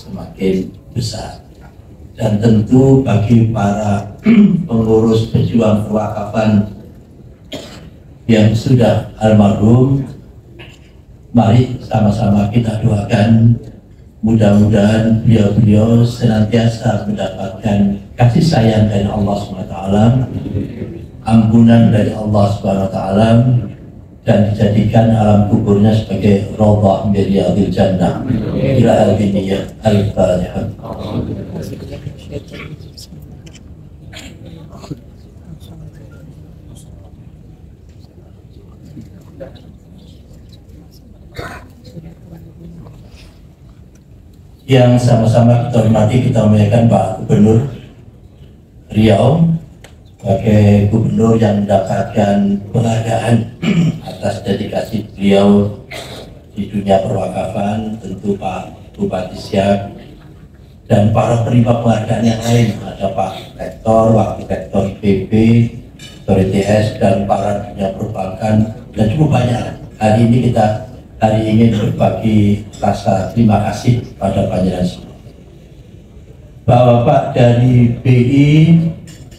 semakin besar. Dan tentu bagi para pengurus pejuang perwakafan yang sudah almarhum, mari sama-sama kita doakan mudah-mudahan beliau-beliau senantiasa mendapatkan kasih sayang dari Allah SWT, ampunan dari Allah SWT, dan dijadikan alam kuburnya sebagai rawdah min riyadil jannah. Ila al-biniyah al-fatihah. Yang sama-sama kita hormati, kita muliakan Pak Gubernur Riau sebagai gubernur yang mendapatkan penghargaan atas dedikasi beliau di dunia perwakafan. Tentu Pak Bupati Siak dan para penerima penghargaan yang lain, ada Pak Rektor, Wakil Rektor IPB, Rektor ITS, dan para dunia perbankan, dan cukup banyak. Hari ini kita ingin berbagi rasa terima kasih pada panjenengan semua. Bapak-bapak dari BI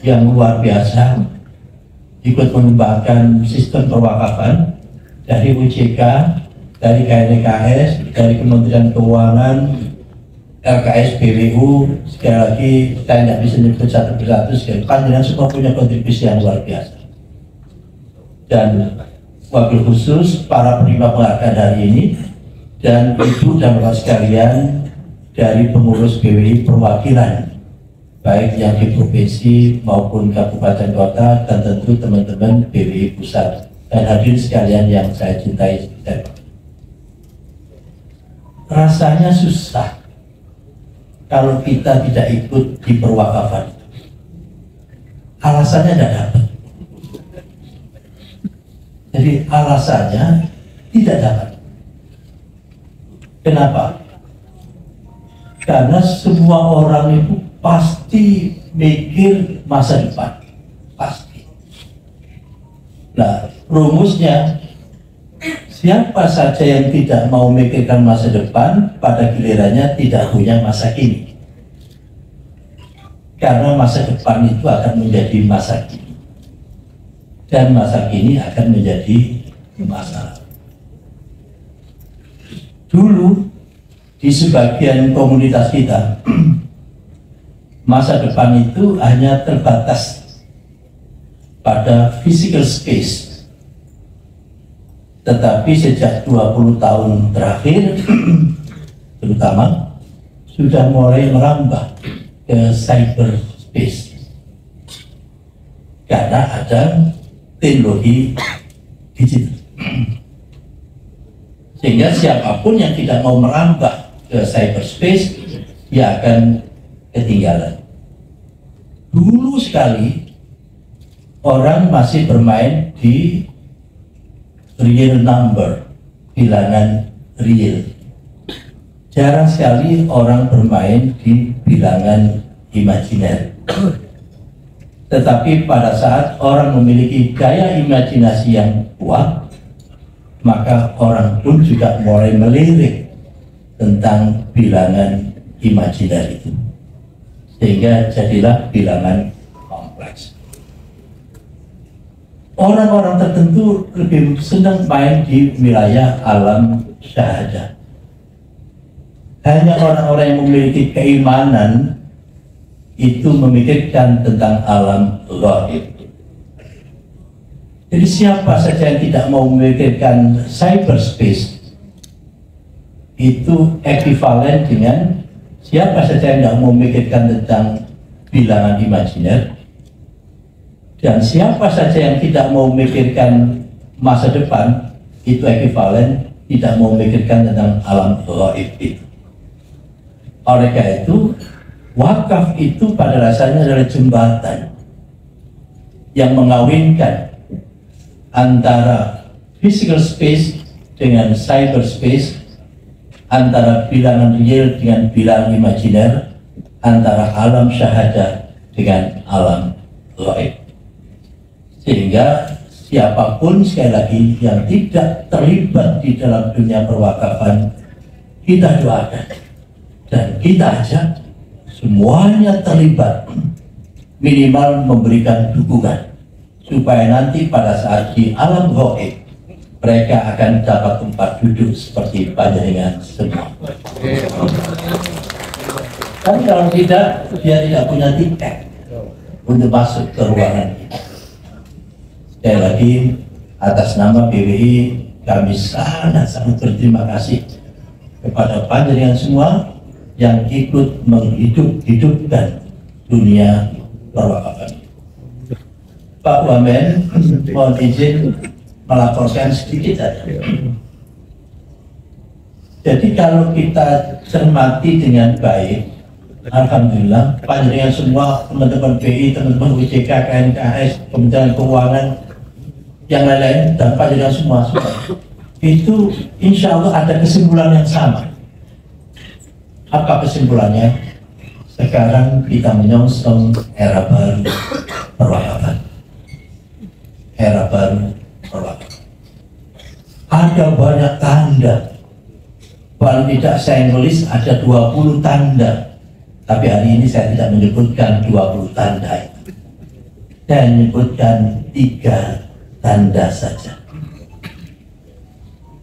yang luar biasa ikut mengembangkan sistem perwakafan dari UJK, dari KNKS, dari Kementerian Keuangan, LKS BWU. Sekali lagi saya tidak bisa menyebut satu persatu, sekali panjenengan semua punya kontribusi yang luar biasa. Dan wabil khusus para penerima penghargaan hari ini dan ibu dan bapak sekalian dari pengurus BWI perwakilan baik yang di provinsi maupun kabupaten kota, dan tentu teman-teman BWI pusat dan hadirin sekalian yang saya cintai. Rasanya susah kalau kita tidak ikut di perwakafan. Alasannya tidak dapat. Jadi alasannya tidak dapat. Kenapa? Karena semua orang itu pasti mikir masa depan. Pasti. Nah, rumusnya, siapa saja yang tidak mau memikirkan masa depan, pada gilirannya tidak punya masa kini. Karena masa depan itu akan menjadi masa kini. Dan masa kini akan menjadi masa lalu. Dulu di sebagian komunitas kita masa depan itu hanya terbatas pada physical space. Tetapi sejak 20 tahun terakhir terutama sudah mulai merambah ke cyberspace karena ada teknologi digital, sehingga siapapun yang tidak mau merambah ke cyberspace dia akan ketinggalan. Dulu sekali orang masih bermain di real number, bilangan real. Jarang sekali orang bermain di bilangan imajiner. Tetapi pada saat orang memiliki gaya imajinasi yang kuat, maka orang pun juga mulai melirik tentang bilangan imajiner itu. Sehingga jadilah bilangan kompleks. Orang-orang tertentu lebih senang main di wilayah alam syahadah. Hanya orang-orang yang memiliki keimanan itu memikirkan tentang alam gaib. Jadi siapa saja yang tidak mau memikirkan cyberspace itu ekivalen dengan siapa saja yang tidak mau memikirkan tentang bilangan imajiner, dan siapa saja yang tidak mau memikirkan masa depan itu ekivalen tidak mau memikirkan tentang alam gaib itu. Oleh karena itu wakaf itu pada dasarnya adalah jembatan yang mengawinkan antara physical space dengan cyberspace, antara bilangan real dengan bilangan imajiner, antara alam syahadah dengan alam gaib. Sehingga siapapun sekali lagi yang tidak terlibat di dalam dunia perwakafan, kita doakan dan kita ajak semuanya terlibat, minimal memberikan dukungan supaya nanti pada saat di alam gaib mereka akan dapat tempat duduk seperti panjenengan semua. Kan kalau tidak, dia tidak punya tiket untuk masuk ke ruangan ini. Sekali lagi, atas nama PWI kami sangat berterima kasih kepada panjenengan semua yang ikut menghidupkan dunia perwakafan. Pak Wamen, mohon izin melaporkan sedikit saja. Jadi kalau kita cermati dengan baik, alhamdulillah panjenengan semua, teman-teman BI, teman-teman WJK, KNKS, Kementerian Keuangan, yang lain-lain, dan panjenengan semua itu insya Allah ada kesimpulan yang sama. Apa kesimpulannya? Sekarang kita menyongsong era baru perwakafan. Era baru perwakafan. Ada banyak tanda. Paling tidak saya nulis ada 20 tanda. Tapi hari ini saya tidak menyebutkan 20 tanda itu. Saya menyebutkan 3 tanda saja.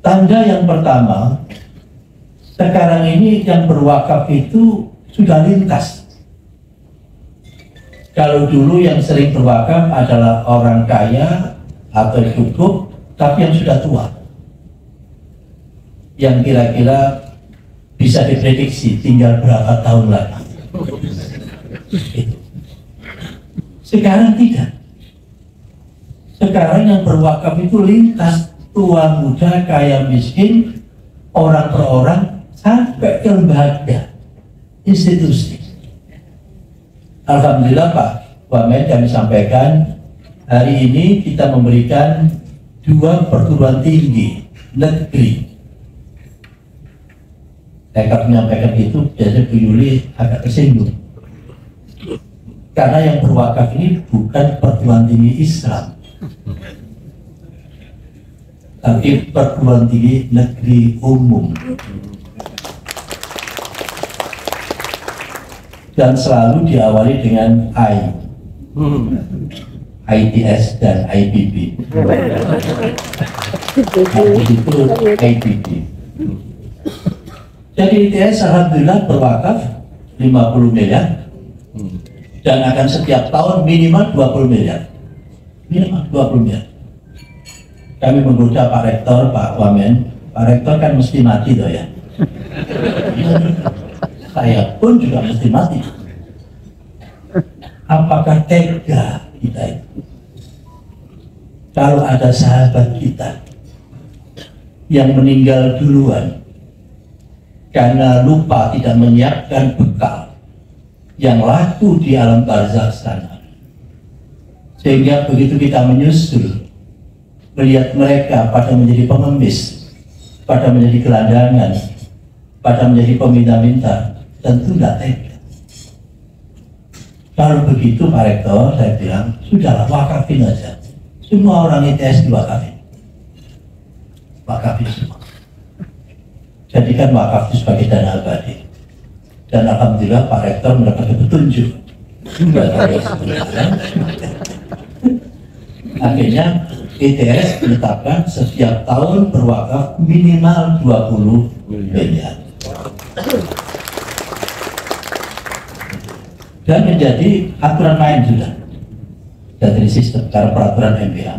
Tanda yang pertama, sekarang ini yang berwakaf itu sudah lintas. Kalau dulu yang sering berwakaf adalah orang kaya atau cukup, tapi yang sudah tua, yang kira-kira bisa diprediksi tinggal berapa tahun lagi. Sekarang tidak. Sekarang yang berwakaf itu lintas, tua muda, kaya miskin, orang per orang, sampai ke lembaga, institusi. Alhamdulillah Pak Wamen, kami sampaikan hari ini kita memberikan 2 perguruan tinggi negeri. Saya kalau menyampaikan itu biasanya Bu Yuli agak tersinggung, karena yang berwakaf ini bukan perguruan tinggi Islam, tapi perguruan tinggi negeri umum. Dan selalu diawali dengan ITS dan IPB. Itu IPB. Jadi ITS alhamdulillah berwakaf 50 miliar dan akan setiap tahun minimal 20 miliar. Minimal 20 miliar. Kami menggoda Pak Rektor, Pak Wamen. Pak Rektor kan mesti mati toh ya. Saya pun juga mesti mati. Apakah tega kita itu? Kalau ada sahabat kita yang meninggal duluan karena lupa tidak menyiapkan bekal yang laku di alam barzakh sana, sehingga begitu kita menyusul melihat mereka pada menjadi pengemis, pada menjadi gelandangan, pada menjadi peminta-minta, tentu tidak tega. Kalau begitu Pak Rektor, saya bilang, sudahlah wakafin aja. Semua orang ITS diwakafin. Wakafin semua. Jadikan wakaf itu sebagai dana abadi. Dan alhamdulillah Pak Rektor mendapatkan petunjuk. Akhirnya ITS menetapkan setiap tahun berwakaf minimal 20 miliar. Dan menjadi aturan main sudah dari sistem cara peraturan MPA.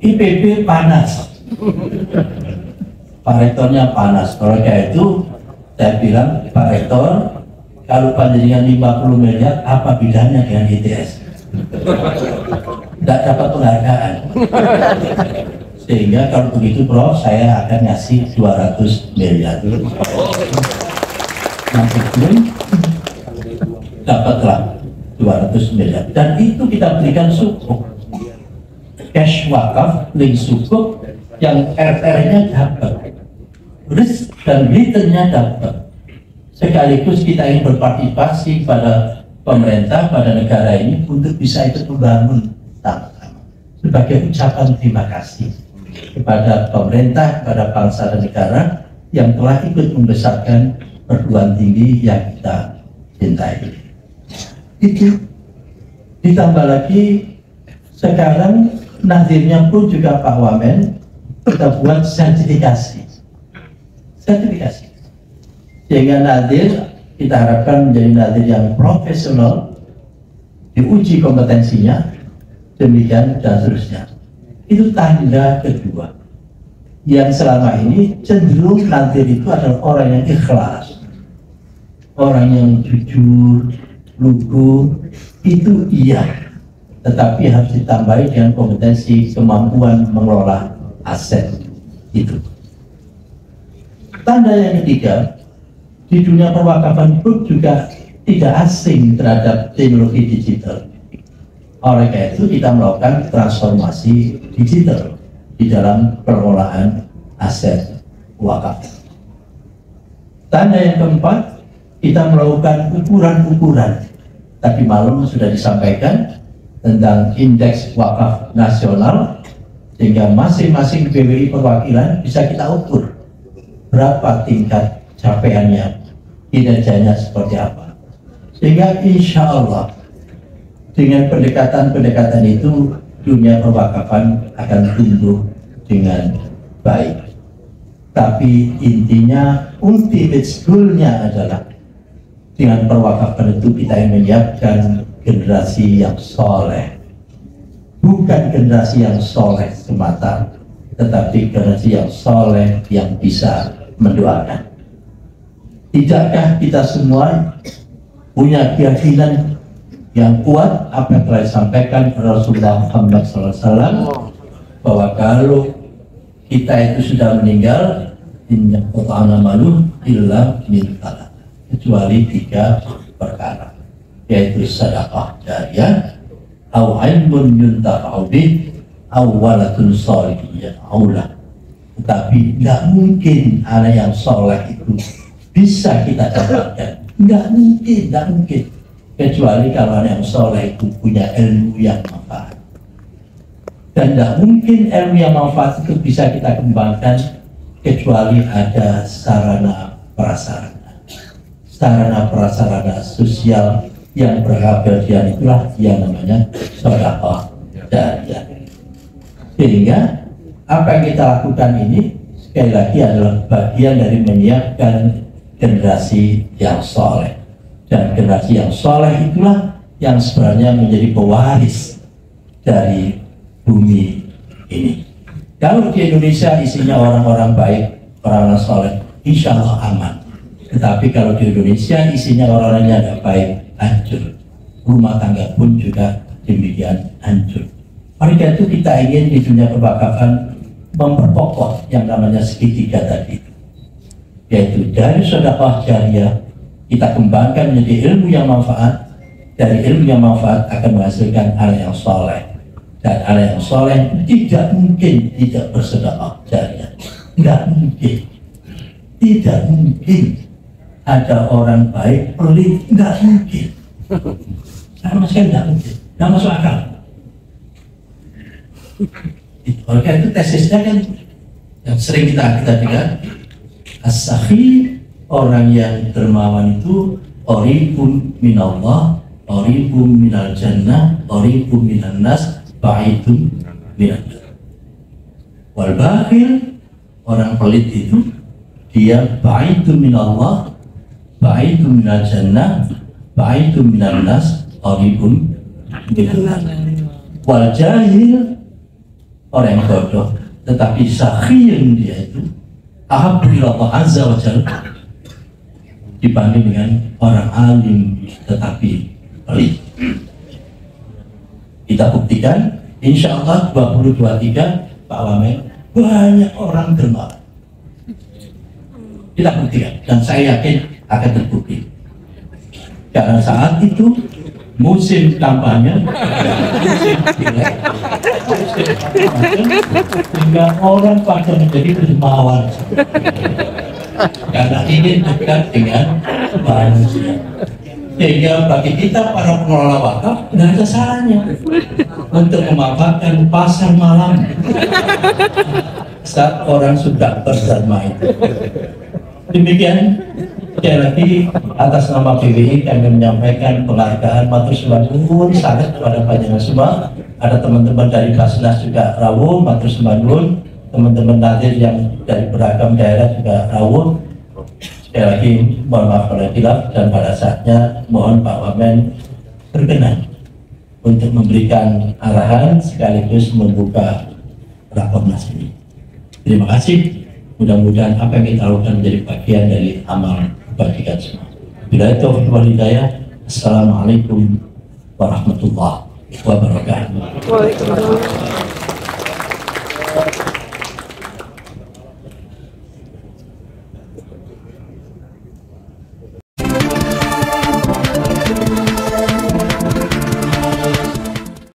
IPB panas, Pak Rektornya panas. Kalau kayak itu saya bilang, Pak Rektor, kalau panjenengan 50 miliar apa bedanya dengan ITS? Tidak dapat penghargaan. Sehingga kalau begitu Prof, saya akan ngasih 200 miliar. Nanti pun dapatlah 200 miliar. Dan itu kita berikan sukuk. Cash wakaf, link sukuk, yang RR-nya dapat. Risk dan returnnya dapat. Sekaligus kita ingin berpartisipasi pada pemerintah, pada negara ini untuk bisa ikut membangun sama-sama. Sebagai ucapan terima kasih kepada pemerintah, kepada bangsa dan negara yang telah ikut membesarkan perguruan tinggi yang kita cintai. Itu ditambah lagi sekarang nadirnya pun juga Pak Wamen kita buat sertifikasi sehingga nadir kita harapkan menjadi nadir yang profesional, diuji kompetensinya, demikian dan seterusnya. Itu tanda kedua yang selama ini cenderung nadir itu adalah orang yang ikhlas, orang yang jujur, lugu, itu iya, tetapi harus ditambahi dengan kompetensi kemampuan mengelola aset itu. Tanda yang ketiga, di dunia perwakafan pun juga tidak asing terhadap teknologi digital. Oleh karena itu kita melakukan transformasi digital di dalam pengelolaan aset wakaf. Tanda yang keempat, kita melakukan ukuran-ukuran. Tadi malam sudah disampaikan tentang indeks wakaf nasional, sehingga masing-masing BWI perwakilan bisa kita ukur berapa tingkat capaiannya, kinerjanya seperti apa. Sehingga insya Allah dengan pendekatan-pendekatan itu dunia perwakafan akan tumbuh dengan baik. Tapi intinya, ultimate goal-nya adalah dengan perwakafan itu kita ingin menyiapkan generasi yang soleh, bukan generasi yang soleh semata, tetapi generasi yang soleh yang bisa mendoakan. Tidakkah kita semua punya keyakinan yang kuat apa yang telah disampaikan Rasulullah Muhammad SAW bahwa kalau kita itu sudah meninggal, inna qata'ana maluh illa min talaq, kecuali 3 perkara, yaitu sedekah jariyah, au ilmun yuntafa'u bih, au waladun sholihin yad'u lah. Tetapi tidak mungkin anak yang soleh itu bisa kita dapatkan, tidak mungkin, kecuali kalau anak yang soleh itu punya ilmu yang manfaat. Dan tidak mungkin ilmu yang manfaat itu bisa kita kembangkan kecuali ada sarana prasarana sosial yang berkeabadian, itulah yang namanya sedekah jariyah. Sehingga apa yang kita lakukan ini sekali lagi adalah bagian dari menyiapkan generasi yang soleh, dan generasi yang soleh itulah yang sebenarnya menjadi pewaris dari bumi ini. Kalau di Indonesia isinya orang-orang baik, orang-orang soleh, insya Allah aman. Tetapi kalau di Indonesia isinya orang-orang yang tidak baik, hancur. Rumah tangga pun juga demikian hancur. Oleh itu kita ingin di dunia perwakafan memperkokoh yang namanya segitiga tadi, yaitu dari sedekah jariyah kita kembangkan menjadi ilmu yang manfaat, dari ilmu yang manfaat akan menghasilkan anak yang soleh, dan anak yang soleh tidak mungkin tidak bersedekah jariyah, tidak mungkin ada orang baik pelit, tidak mungkin, sama sekali tidak mungkin, tidak masuk akal. Oleh karena itu tesisnya kan yang sering kita dengar, as-sakhi, orang yang dermawan itu qaribun minallah, qaribun minal jannah, qaribun minan nas, ba'idun minan nar. Wal bakhil, orang pelit itu dia ba'idun minallah, ba'idun minal jannah, ba'idun minan nas, qaribun minan nar. Wal jahil, orang yang bodoh tetapi sakhiyun, dia itu ahabbillah azza wa jalla dibanding dengan orang alim tetapi pelit. Kita buktikan insya Allah 2023 Pak Wamen banyak orang dermawan. Kita buktikan dan saya yakin akan terbukti karena saat itu musim kampanye, musim pileg, sehingga orang pada menjadi dermawan karena ingin dekat dengan manusia. Sehingga bagi kita para pengelola wakaf tidak ada salahnya untuk memanfaatkan pasar malam saat orang sudah berderma itu. Demikian. sekali lagi atas nama PBI kami menyampaikan penghargaan matur sembah sangat kepada panjenengan semua. Ada teman-teman dari Basnas juga rawuh, matur sembah nuwun. Teman-teman nadir yang dari beragam daerah juga rawuh. Sekali lagi mohon maaf kalau hilaf, dan pada saatnya mohon Pak Wamen berkenan untuk memberikan arahan sekaligus membuka rakornas ini. Terima kasih. Mudah-mudahan apa yang kita lakukan menjadi bagian dari amal kebajikan semua. Bila itu hidayah. Assalamualaikum warahmatullahi wabarakatuh. Waalaikumsalam.